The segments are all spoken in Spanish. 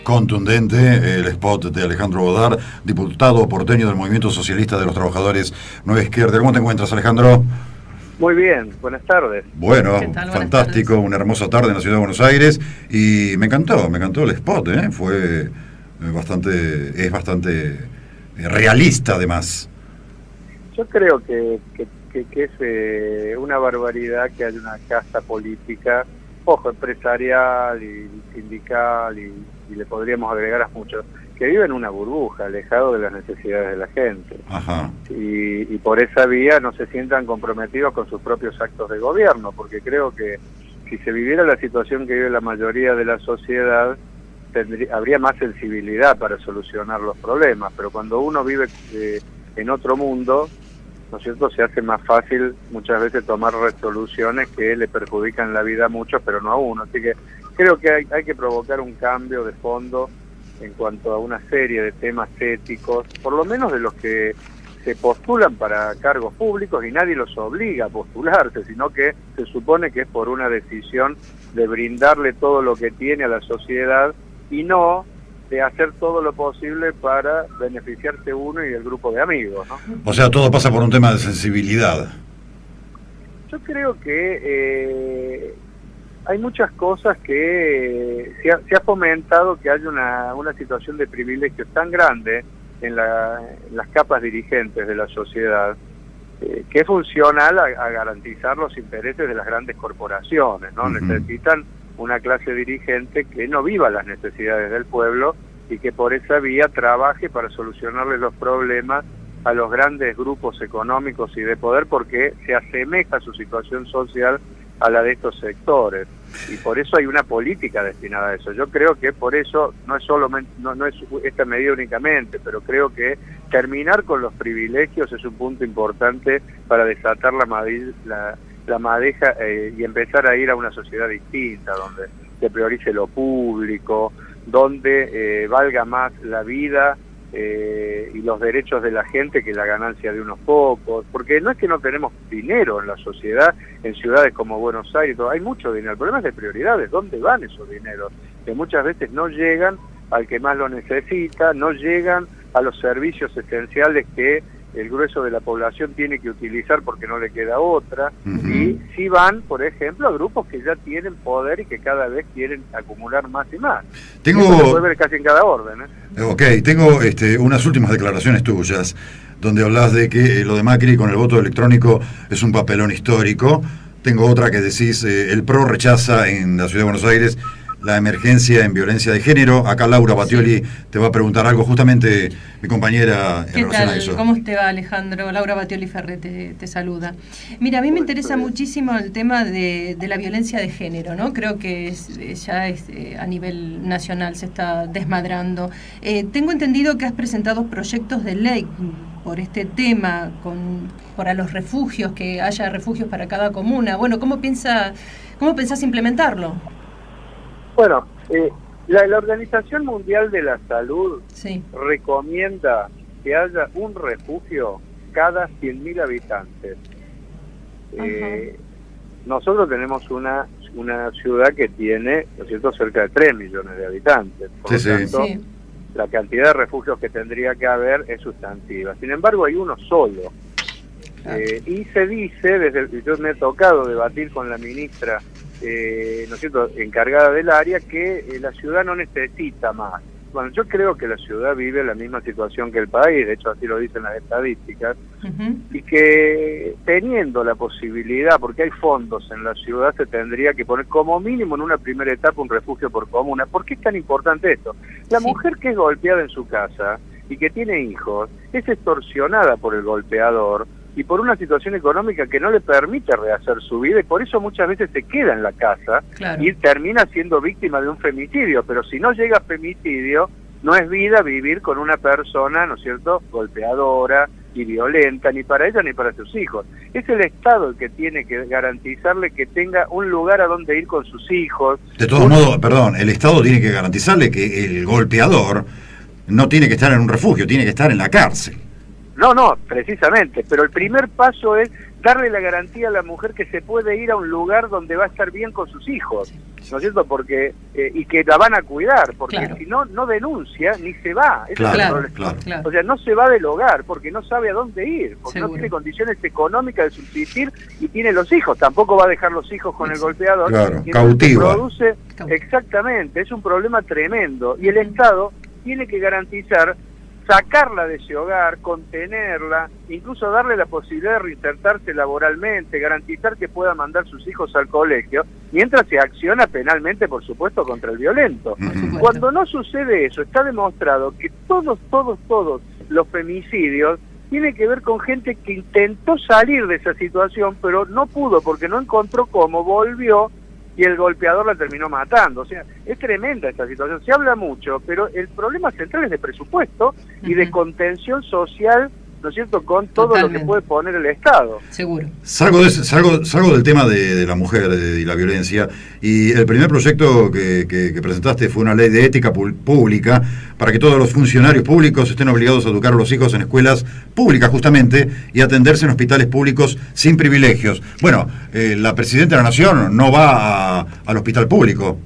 Contundente el spot de Alejandro Bodar, diputado porteño del Movimiento Socialista de los Trabajadores Nueva Izquierda. ¿Cómo te encuentras, Alejandro? Muy bien, buenas tardes. Bueno, Buenas fantástico, tardes. una hermosa tarde en la ciudad de Buenos Aires y me encantó el spot, fue es bastante realista además. Yo creo que es una barbaridad que haya una casta política, ojo, empresarial y sindical y le podríamos agregar a muchos, que vive en una burbuja, alejado de las necesidades de la gente. Ajá. Y por esa vía no se sientan comprometidos con sus propios actos de gobierno, porque creo que si se viviera la situación que vive la mayoría de la sociedad, habría más sensibilidad para solucionar los problemas, pero cuando uno vive en otro mundo, ¿no es cierto?, se hace más fácil muchas veces tomar resoluciones que le perjudican la vida a muchos, pero no a uno. Así que creo que hay que provocar un cambio de fondo en cuanto a una serie de temas éticos, por lo menos de los que se postulan para cargos públicos y nadie los obliga a postularse, sino que se supone que es por una decisión de brindarle todo lo que tiene a la sociedad y no de hacer todo lo posible para beneficiarse uno y el grupo de amigos, ¿no? O sea, todo pasa por un tema de sensibilidad. Yo creo que hay muchas cosas que se ha fomentado que haya una situación de privilegio tan grande en las capas dirigentes de la sociedad, que es funcional a garantizar los intereses de las grandes corporaciones, ¿no? Necesitan una clase dirigente que no viva las necesidades del pueblo y que por esa vía trabaje para solucionarle los problemas a los grandes grupos económicos y de poder, porque se asemeja su situación social a la de estos sectores, y por eso hay una política destinada a eso. Yo creo que por eso no es esta medida únicamente, pero creo que terminar con los privilegios es un punto importante para desatar la madeja y empezar a ir a una sociedad distinta, donde se priorice lo público, donde valga más la vida y los derechos de la gente que la ganancia de unos pocos, porque no es que no tenemos dinero en la sociedad, en ciudades como Buenos Aires, hay mucho dinero. El problema es de prioridades, ¿dónde van esos dineros? Que muchas veces no llegan al que más lo necesita, no llegan a los servicios esenciales que el grueso de la población tiene que utilizar porque no le queda otra, y sí van, por ejemplo, a grupos que ya tienen poder y que cada vez quieren acumular más y más. Eso se puede ver casi en cada orden, Ok, tengo unas últimas declaraciones tuyas, donde hablas de que lo de Macri con el voto electrónico es un papelón histórico. Tengo otra que decís, el PRO rechaza en la Ciudad de Buenos Aires la emergencia en violencia de género. Acá Laura Battioli te va a preguntar algo, justamente mi compañera, en relación a eso. ¿Cómo te va, Alejandro? Laura Battioli Ferré te saluda. Mira, a mí me interesa muchísimo el tema de la violencia de género, ¿no? Creo que ya a nivel nacional se está desmadrando. Tengo entendido que has presentado proyectos de ley por este tema, para los refugios, que haya refugios para cada comuna. Bueno, ¿cómo pensás implementarlo? Bueno, la Organización Mundial de la Salud recomienda que haya un refugio cada 100.000 habitantes. Nosotros tenemos una ciudad que tiene, ¿no es cierto?, cerca de 3 millones de habitantes. Por lo tanto, la cantidad de refugios que tendría que haber es sustantiva. Sin embargo, hay uno solo. Y se dice, yo me he tocado debatir con la ministra ¿no es cierto?, encargada del área, que la ciudad no necesita más. Bueno, yo creo que la ciudad vive la misma situación que el país, de hecho así lo dicen las estadísticas, y que teniendo la posibilidad, porque hay fondos en la ciudad, se tendría que poner como mínimo en una primera etapa un refugio por comuna. ¿Por qué es tan importante esto? La mujer que es golpeada en su casa y que tiene hijos es extorsionada por el golpeador y por una situación económica que no le permite rehacer su vida, y por eso muchas veces se queda en la casa y termina siendo víctima de un femicidio. Pero si no llega a femicidio, no es vida vivir con una persona, ¿no es cierto?, golpeadora y violenta, ni para ella ni para sus hijos. Es el Estado el que tiene que garantizarle que tenga un lugar a donde ir con sus hijos. De todos modos, perdón, el Estado tiene que garantizarle que el golpeador no tiene que estar en un refugio, tiene que estar en la cárcel. No, precisamente, pero el primer paso es darle la garantía a la mujer que se puede ir a un lugar donde va a estar bien con sus hijos, ¿no es cierto? Porque y que la van a cuidar, porque claro. si no, no denuncia ni se va. Claro. O sea, no se va del hogar porque no sabe a dónde ir, porque Seguro. no tiene condiciones económicas de subsistir y tiene los hijos. Tampoco va a dejar los hijos con el golpeador. Claro, Y cautiva. produce, exactamente, es un problema tremendo. Y el Estado tiene que garantizar sacarla de ese hogar, contenerla, incluso darle la posibilidad de reinsertarse laboralmente, garantizar que pueda mandar sus hijos al colegio, mientras se acciona penalmente, por supuesto, contra el violento. Cuando no sucede eso, está demostrado que todos los femicidios tienen que ver con gente que intentó salir de esa situación, pero no pudo porque no encontró cómo, volvió y el golpeador la terminó matando. O sea, es tremenda esta situación. Se habla mucho, pero el problema central es de presupuesto y de contención social, ¿no es cierto?, con todo lo que puede poner el Estado. Seguro. Salgo del tema de la mujer y la violencia, y el primer proyecto que presentaste fue una ley de ética pública para que todos los funcionarios públicos estén obligados a educar a los hijos en escuelas públicas justamente y atenderse en hospitales públicos sin privilegios. Bueno, la Presidenta de la Nación no va al hospital público,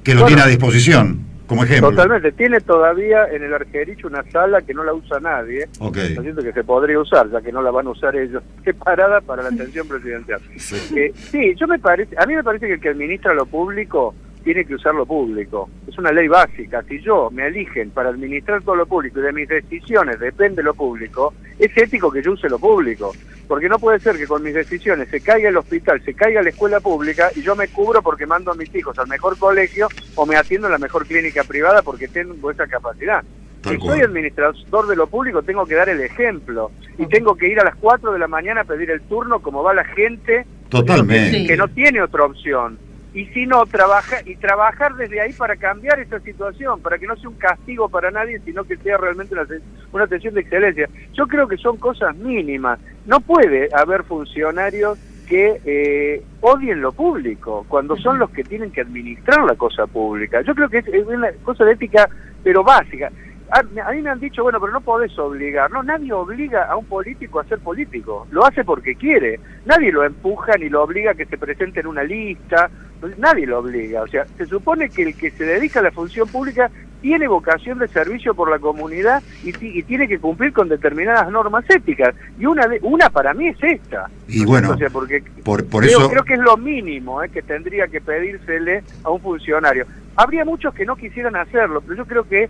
que lo tiene a disposición. Como ejemplo. Totalmente, tiene todavía en el Argerich una sala que no la usa nadie, Okay. ¿no es cierto?, que se podría usar, ya que no la van a usar ellos, separada para la atención presidencial. Sí, a mí me parece que el que administra lo público tiene que usar lo público. Es una ley básica. Si me eligen para administrar todo lo público y de mis decisiones depende lo público, es ético que yo use lo público. Porque no puede ser que con mis decisiones se caiga el hospital, se caiga la escuela pública y yo me cubro porque mando a mis hijos al mejor colegio o me atiendo en la mejor clínica privada porque tengo esa capacidad. Si soy administrador de lo público, tengo que dar el ejemplo y tengo que ir a las 4 de la mañana a pedir el turno como va la gente. Totalmente. Que no tiene otra opción. Y si no, trabajar desde ahí para cambiar esa situación, para que no sea un castigo para nadie, sino que sea realmente una atención de excelencia. Yo creo que son cosas mínimas. No puede haber funcionarios que odien lo público, cuando son los que tienen que administrar la cosa pública. Yo creo que es una cosa de ética, pero básica. A mí me han dicho, bueno, pero no podés obligar. No, nadie obliga a un político a ser político. Lo hace porque quiere. Nadie lo empuja ni lo obliga a que se presente en una lista. Nadie lo obliga. O sea, se supone que el que se dedica a la función pública tiene vocación de servicio por la comunidad y tiene que cumplir con determinadas normas éticas. Y una para mí es esta. Y bueno, o sea, porque por eso creo que es lo mínimo que tendría que pedírsele a un funcionario. Habría muchos que no quisieran hacerlo, pero yo creo que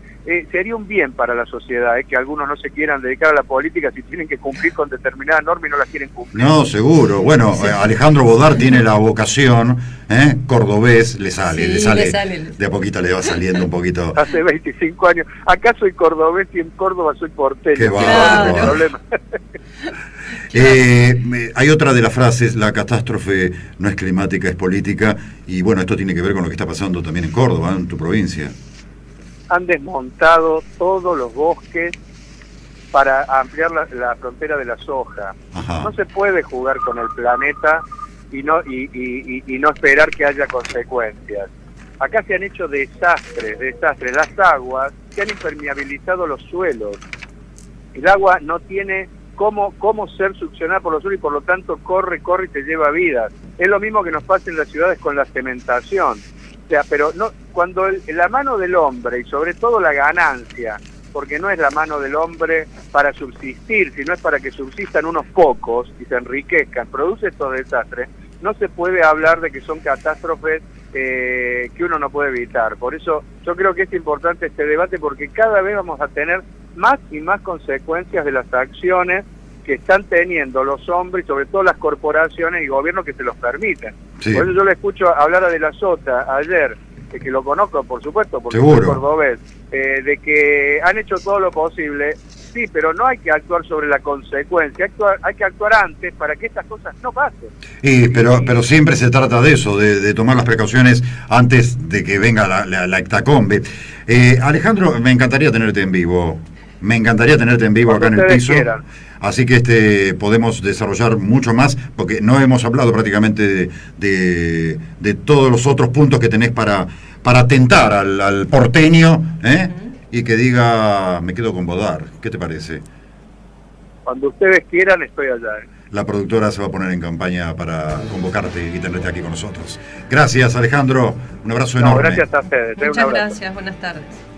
sería un bien para la sociedad, que algunos no se quieran dedicar a la política si tienen que cumplir con determinadas normas y no las quieren cumplir. No, seguro. Bueno, sí. Alejandro Bodar tiene la vocación, cordobés, le sale. De a poquito le va saliendo un poquito. Hace 25 años. Acá soy cordobés y en Córdoba soy porteño. Qué bárbaro. No hay problema. Hay otra de las frases: la catástrofe no es climática, es política. Y bueno, esto tiene que ver con lo que está pasando también en Córdoba, en tu provincia. Han desmontado todos los bosques para ampliar la frontera de la soja. Ajá. No se puede jugar con el planeta y no esperar que haya consecuencias. Acá se han hecho desastres. Las aguas se han impermeabilizado los suelos. El agua no tiene cómo ser succionada por los suelos y por lo tanto corre y se lleva vidas. Es lo mismo que nos pasa en las ciudades con la cementación. O sea, pero no, cuando la mano del hombre y sobre todo la ganancia, porque no es la mano del hombre para subsistir, sino es para que subsistan unos pocos y se enriquezcan, produce estos desastres, no se puede hablar de que son catástrofes que uno no puede evitar. Por eso yo creo que es importante este debate, porque cada vez vamos a tener más y más consecuencias de las acciones que están teniendo los hombres, sobre todo las corporaciones y gobiernos que se los permiten. Sí. Por eso yo le escucho hablar a De la Sota ayer, que lo conozco, por supuesto, porque soy cordobés, de que han hecho todo lo posible. Sí, pero no hay que actuar sobre la consecuencia, hay que actuar antes para que estas cosas no pasen. Pero siempre se trata de eso, de tomar las precauciones antes de que venga la hectacombe. Alejandro, me encantaría tenerte en vivo. Acá en el piso. Quieran. Así que podemos desarrollar mucho más, porque no hemos hablado prácticamente de todos los otros puntos que tenés para tentar al porteño, y que diga, me quedo con Bodar. ¿Qué te parece? Cuando ustedes quieran, estoy allá. la productora se va a poner en campaña para convocarte y tenerte aquí con nosotros. Gracias, Alejandro. Un abrazo enorme. Gracias a ustedes. Muchas gracias. Buenas tardes.